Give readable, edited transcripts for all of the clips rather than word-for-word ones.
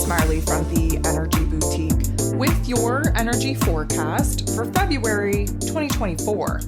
Marley from the Energy Boutique with your energy forecast for February 2024.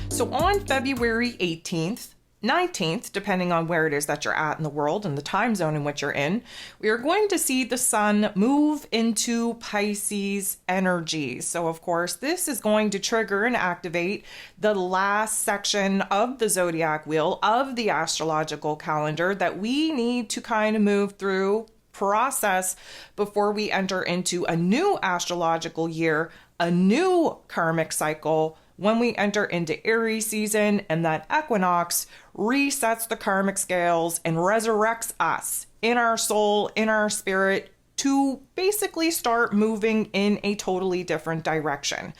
So on February 18th, 19th, depending on where it is that you're at in the world and the time zone in which you're in, we are going to see the sun move into Pisces energy. So of course, this is going to trigger and activate the last section of the zodiac wheel of the astrological calendar that we need to kind of move through, process before we enter into a new astrological year, a new karmic cycle, when we enter into Aries season, and that equinox resets the karmic scales and resurrects us in our soul, in our spirit, to basically start moving in a totally different direction.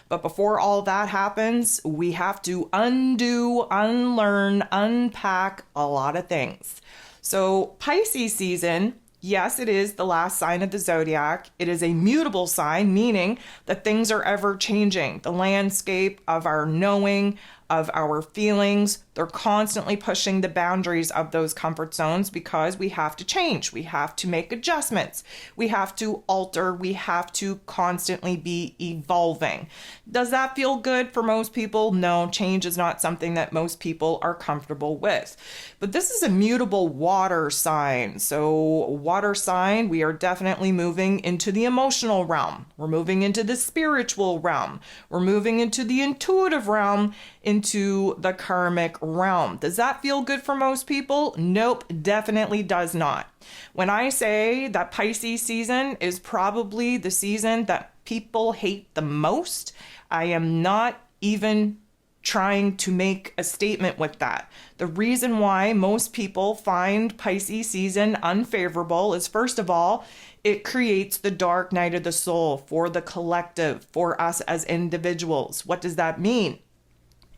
But before all that happens, we have to undo, unlearn, unpack a lot of things. So Pisces season, yes, it is the last sign of the zodiac. It is a mutable sign, meaning that things are ever changing. The landscape of our knowing, of our feelings, they're constantly pushing the boundaries of those comfort zones because we have to change. We have to make adjustments. We have to alter. We have to constantly be evolving. Does that feel good for most people? No, change is not something that most people are comfortable with. But this is a mutable water sign. So water sign, we are definitely moving into the emotional realm. We're moving into the spiritual realm. We're moving into the intuitive realm, into the karmic realm. Does that feel good for most people? Nope, definitely does not. When I say that Pisces season is probably the season that people hate the most, I am not even trying to make a statement with that. The reason why most people find Pisces season unfavorable is, first of all, it creates the dark night of the soul for the collective, for us as individuals. What does that mean?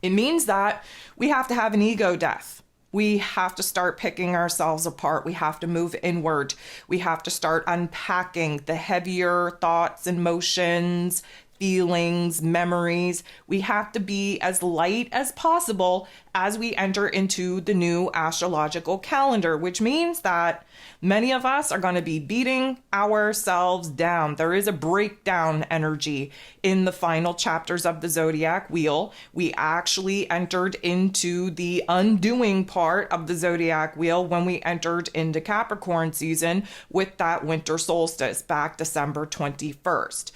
It means that we have to have an ego death. We have to start picking ourselves apart. We have to move inward. We have to start unpacking the heavier thoughts, emotions, feelings, memories. We have to be as light as possible as we enter into the new astrological calendar, which means that many of us are going to be beating ourselves down. There is a breakdown energy in the final chapters of the zodiac wheel. We actually entered into the undoing part of the zodiac wheel when we entered into Capricorn season with that winter solstice back December 21st.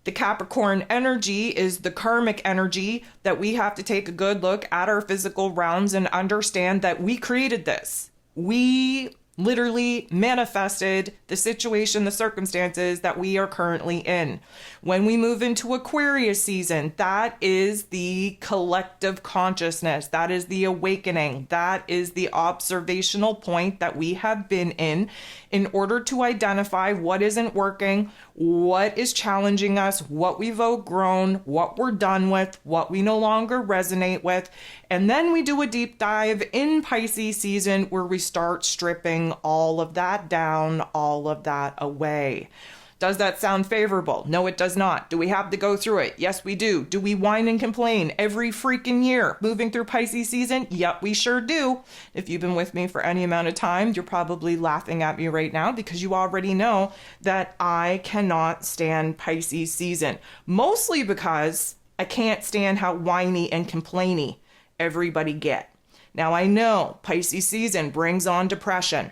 The Capricorn energy is the karmic energy that we have to take a good look at our physical realms and understand that we created this. We literally manifested the situation, the circumstances that we are currently in. When we move into Aquarius season, that is the collective consciousness. That is the awakening. That is the observational point that we have been in order to identify what isn't working, what is challenging us, what we've outgrown, what we're done with, what we no longer resonate with. And then we do a deep dive in Pisces season where we start stripping all of that down, all of that away. Does that sound favorable? No, it does not. Do we have to go through it? Yes, we do. Do we whine and complain every freaking year moving through Pisces season? Yep, we sure do. If you've been with me for any amount of time, you're probably laughing at me right now because you already know that I cannot stand Pisces season. Mostly because I can't stand how whiny and complainy everybody get. Now, I know Pisces season brings on depression.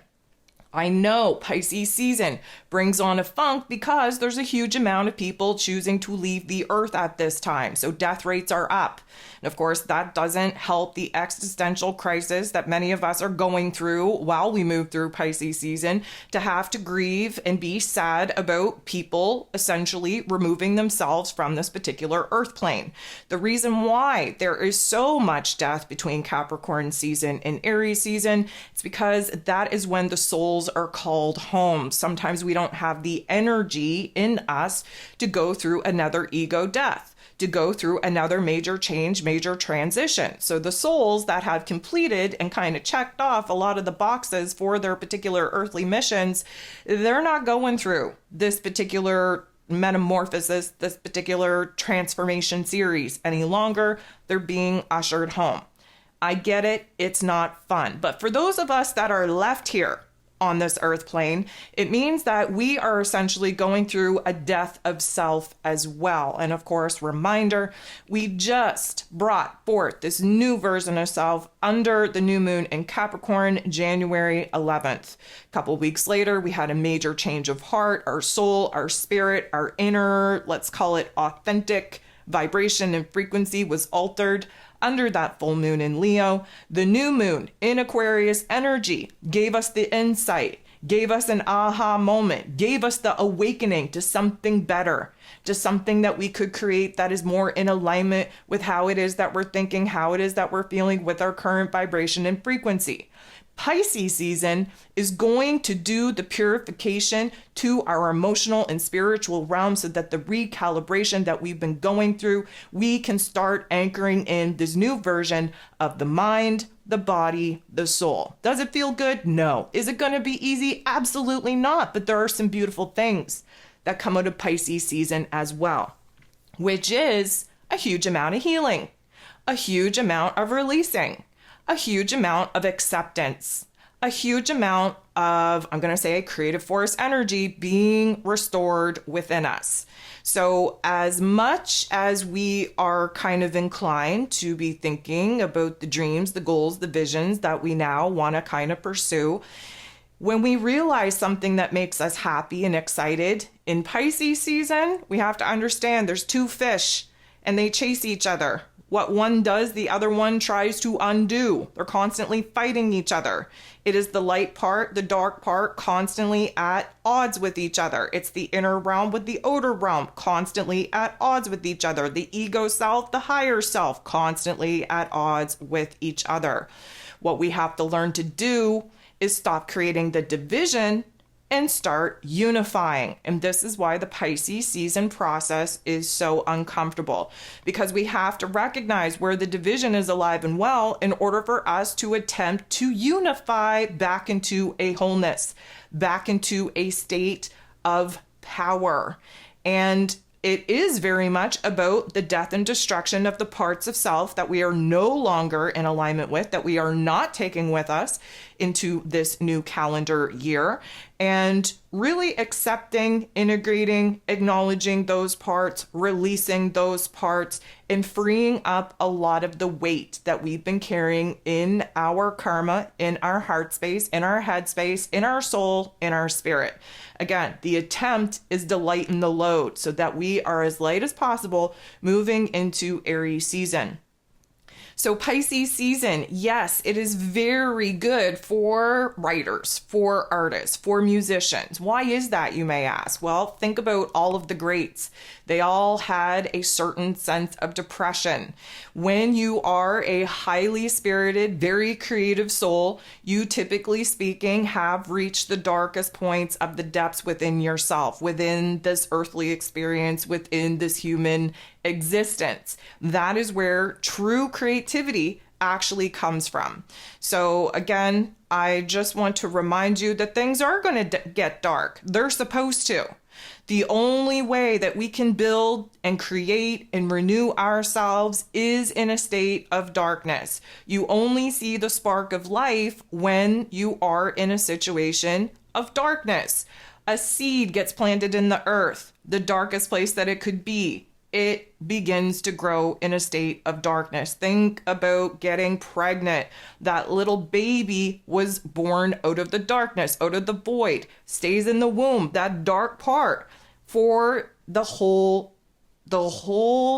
I know Pisces season brings on a funk because there's a huge amount of people choosing to leave the earth at this time. So death rates are up. And of course, that doesn't help the existential crisis that many of us are going through while we move through Pisces season, to have to grieve and be sad about people essentially removing themselves from this particular earth plane. The reason why there is so much death between Capricorn season and Aries season is because that is when the souls are called home. Sometimes we don't have the energy in us to go through another ego death, to go through another major change, major transition. So the souls that have completed and kind of checked off a lot of the boxes for their particular earthly missions, they're not going through this particular metamorphosis, this particular transformation series any longer. They're being ushered home. I get it. It's not fun. But for those of us that are left here, on this earth plane, it means that we are essentially going through a death of self as well. And of course, reminder, we just brought forth this new version of self under the new moon in Capricorn, January 11th. A couple weeks later, we had a major change of heart, our soul, our spirit, our inner, let's call it authentic vibration and frequency was altered under that full moon in Leo. The new moon in Aquarius energy gave us the insight, gave us an aha moment, gave us the awakening to something better, to something that we could create that is more in alignment with how it is that we're thinking, how it is that we're feeling with our current vibration and frequency. Pisces season is going to do the purification to our emotional and spiritual realm so that the recalibration that we've been going through, we can start anchoring in this new version of the mind, the body, the soul. Does it feel good? No. Is it going to be easy? Absolutely not. But there are some beautiful things that come out of Pisces season as well, which is a huge amount of healing, a huge amount of releasing, a huge amount of acceptance, a huge amount of, I'm going to say, creative force energy being restored within us. So as much as we are kind of inclined to be thinking about the dreams, the goals, the visions that we now want to kind of pursue, when we realize something that makes us happy and excited in Pisces season, we have to understand there's two fish and they chase each other. What one does, the other one tries to undo. They're constantly fighting each other. It is the light part, the dark part, constantly at odds with each other. It's the inner realm with the outer realm, constantly at odds with each other. The ego self, the higher self, constantly at odds with each other. What we have to learn to do is stop creating the division and start unifying. And this is why the Pisces season process is so uncomfortable, because we have to recognize where the division is alive and well in order for us to attempt to unify back into a wholeness, back into a state of power. And it is very much about the death and destruction of the parts of self that we are no longer in alignment with, that we are not taking with us into this new calendar year, and really accepting, integrating, acknowledging those parts, releasing those parts, and freeing up a lot of the weight that we've been carrying in our karma, in our heart space, in our head space, in our soul, in our spirit. Again, the attempt is to lighten the load so that we are as light as possible moving into Aries season. So Pisces season, yes, it is very good for writers, for artists, for musicians. Why is that, you may ask? Well, think about all of the greats. They all had a certain sense of depression. When you are a highly spirited, very creative soul, you typically speaking have reached the darkest points of the depths within yourself, within this earthly experience, within this human existence. That is where true creativity actually comes from. So again, I just want to remind you that things are going to get dark. They're supposed to. The only way that we can build and create and renew ourselves is in a state of darkness. You only see the spark of life when you are in a situation of darkness. A seed gets planted in the earth, the darkest place that it could be. It begins to grow in a state of darkness. Think about getting pregnant. That little baby was born out of the darkness, out of the void, stays in the womb, that dark part, for the whole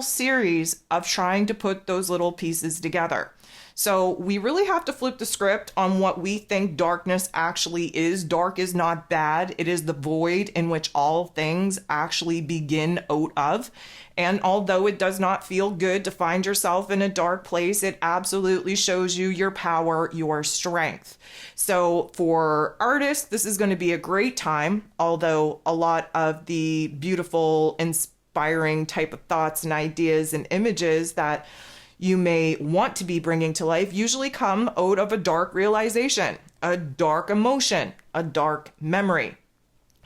series of trying to put those little pieces together. So we really have to flip the script on what we think darkness actually is. Dark is not bad. It is the void in which all things actually begin out of. And although it does not feel good to find yourself in a dark place, it absolutely shows you your power, your strength. So for artists, this is going to be a great time, although a lot of the beautiful, inspiring type of thoughts and ideas and images that you may want to be bringing to life usually come out of a dark realization, a dark emotion, a dark memory.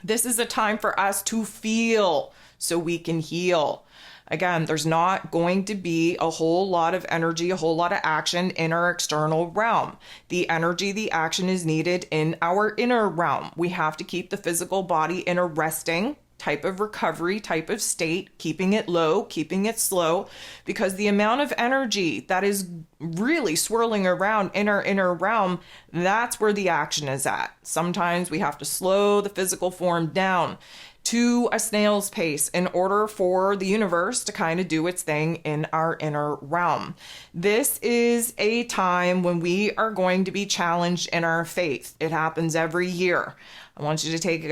This is a time for us to feel so we can heal. Again, there's not going to be a whole lot of energy, a whole lot of action in our external realm. The energy, the action is needed in our inner realm. We have to keep the physical body in a resting type of recovery, type of state, keeping it low, keeping it slow, because the amount of energy that is really swirling around in our inner realm, that's where the action is at. Sometimes we have to slow the physical form down to a snail's pace in order for the universe to kind of do its thing in our inner realm. This is a time when we are going to be challenged in our faith. It happens every year. I want you to take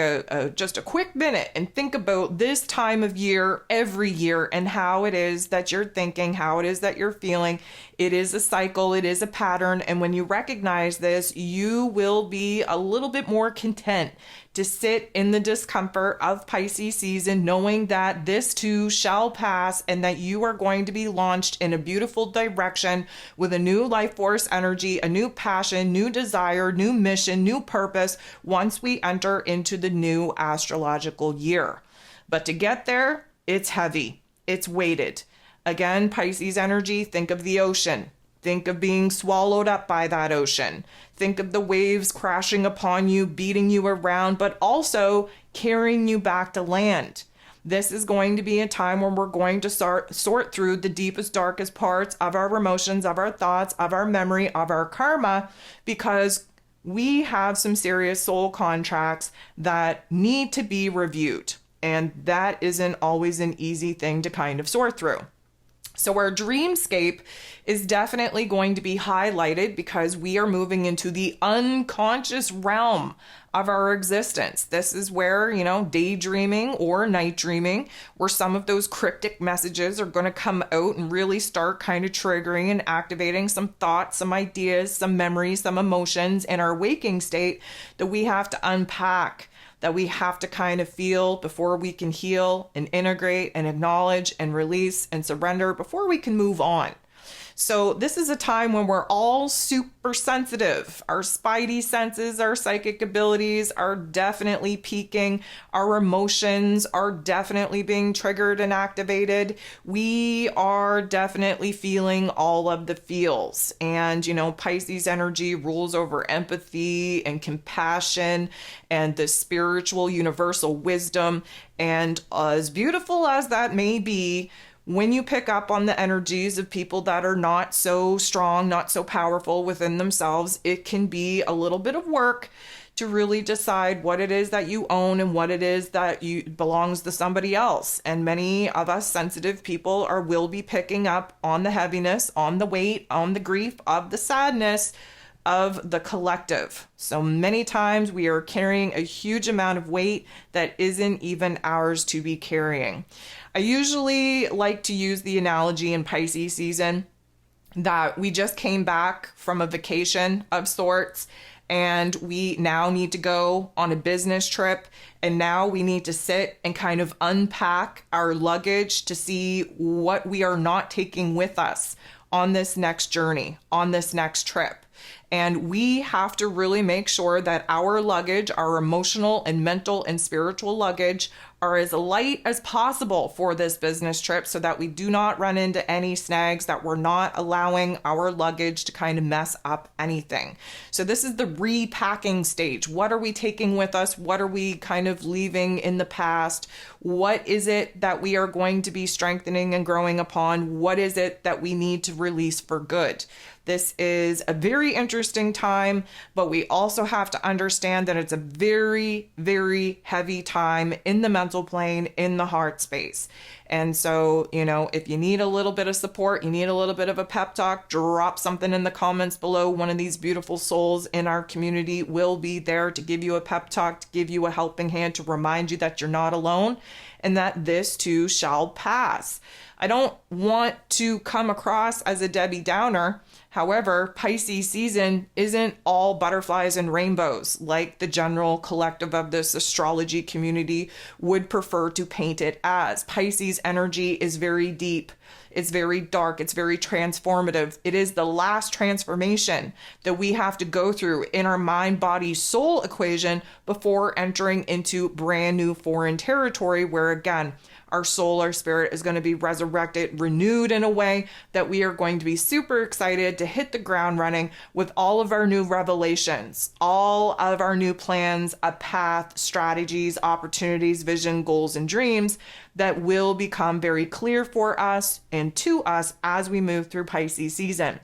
just a quick minute and think about this time of year every year and how it is that you're thinking, how it is that you're feeling. It is a cycle, it is a pattern, and when you recognize this, you will be a little bit more content to sit in the discomfort of Pisces season, knowing that this too shall pass and that you are going to be launched in a beautiful direction with a new life force energy, a new passion, new desire, new mission, new purpose once we enter into the new astrological year. But to get there, it's heavy, it's weighted. Again, Pisces energy, think of the ocean. Think of being swallowed up by that ocean. Think of the waves crashing upon you, beating you around, but also carrying you back to land. This is going to be a time when we're going to sort through the deepest, darkest parts of our emotions, of our thoughts, of our memory, of our karma, because we have some serious soul contracts that need to be reviewed. And that isn't always an easy thing to kind of sort through. So our dreamscape is definitely going to be highlighted because we are moving into the unconscious realm of our existence. This is where, daydreaming or night dreaming, where some of those cryptic messages are going to come out and really start kind of triggering and activating some thoughts, some ideas, some memories, some emotions in our waking state that we have to unpack, that we have to kind of feel before we can heal and integrate and acknowledge and release and surrender before we can move on. So this is a time when we're all super sensitive. Our spidey senses, our psychic abilities are definitely peaking. Our emotions are definitely being triggered and activated. We are definitely feeling all of the feels. And, Pisces energy rules over empathy and compassion and the spiritual universal wisdom. And as beautiful as that may be, when you pick up on the energies of people that are not so strong, not so powerful within themselves, it can be a little bit of work to really decide what it is that you own and what it is that belongs to somebody else. And many of us sensitive people will be picking up on the heaviness, on the weight, on the grief, of the sadness of the collective. So many times we are carrying a huge amount of weight that isn't even ours to be carrying. I usually like to use the analogy in Pisces season that we just came back from a vacation of sorts and we now need to go on a business trip, and now we need to sit and kind of unpack our luggage to see what we are not taking with us on this next journey, on this next trip. And we have to really make sure that our luggage, our emotional and mental and spiritual luggage, are as light as possible for this business trip so that we do not run into any snags, that we're not allowing our luggage to kind of mess up anything. So this is the repacking stage. What are we taking with us? What are we kind of leaving in the past? What is it that we are going to be strengthening and growing upon? What is it that we need to release for good? This is a very interesting time, but we also have to understand that it's a very, very heavy time in the mental plane, in the heart space. And so, if you need a little bit of support, you need a little bit of a pep talk, drop something in the comments below. One of these beautiful souls in our community will be there to give you a pep talk, to give you a helping hand, to remind you that you're not alone and that this too shall pass. I don't want to come across as a Debbie Downer. However, Pisces season isn't all butterflies and rainbows like the general collective of this astrology community would prefer to paint it as. Pisces energy is very deep. It's very dark. It's very transformative. It is the last transformation that we have to go through in our mind, body, soul equation before entering into brand new foreign territory where, again, Our soul, our spirit is going to be resurrected, renewed in a way that we are going to be super excited to hit the ground running with all of our new revelations, all of our new plans, a path, strategies, opportunities, vision, goals, and dreams that will become very clear for us and to us as we move through Pisces season.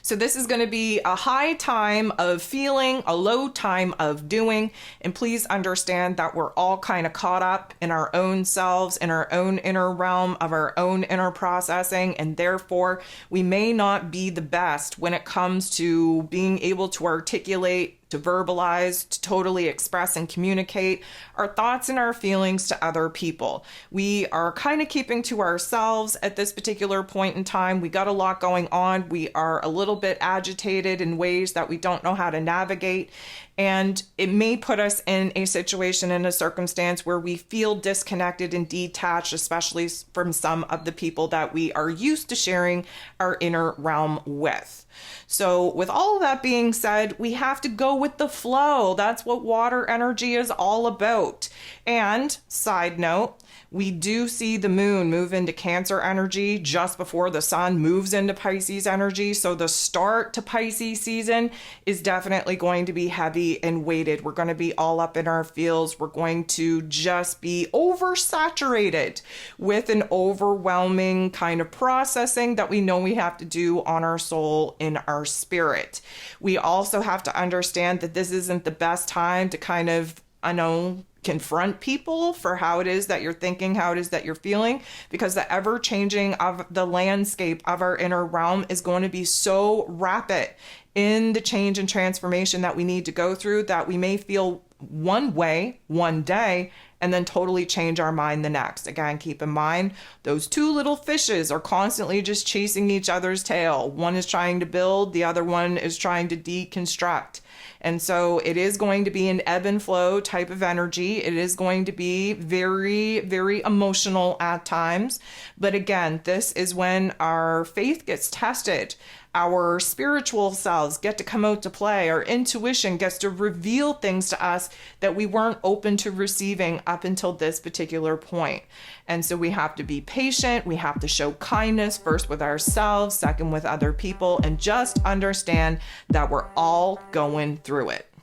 So this is going to be a high time of feeling, a low time of doing. And please understand that we're all kind of caught up in our own selves, in our own inner realm of our own inner processing. And therefore, we may not be the best when it comes to being able to articulate, to verbalize, to totally express and communicate our thoughts and our feelings to other people. We are kind of keeping to ourselves at this particular point in time. We got a lot going on. We are a little bit agitated in ways that we don't know how to navigate. And it may put us in a situation, in a circumstance where we feel disconnected and detached, especially from some of the people that we are used to sharing our inner realm with. So with all of that being said, we have to go with the flow. That's what water energy is all about. And side note, we do see the moon move into Cancer energy just before the sun moves into Pisces energy. So the start to Pisces season is definitely going to be heavy and weighted. We're going to be all up in our feels. We're going to just be oversaturated with an overwhelming kind of processing that we know we have to do on our soul, in our spirit. We also have to understand that this isn't the best time to kind of, confront people for how it is that you're thinking, how it is that you're feeling, because the ever changing of the landscape of our inner realm is going to be so rapid in the change and transformation that we need to go through that we may feel one way one day and then totally change our mind the next. Again, keep in mind, those two little fishes are constantly just chasing each other's tail. One is trying to build, the other one is trying to deconstruct. And so it is going to be an ebb and flow type of energy. It is going to be very, very emotional at times. But again, this is when our faith gets tested. Our spiritual selves get to come out to play. Our intuition gets to reveal things to us that we weren't open to receiving up until this particular point. And so we have to be patient. We have to show kindness, first with ourselves, second with other people, and just understand that we're all going through it.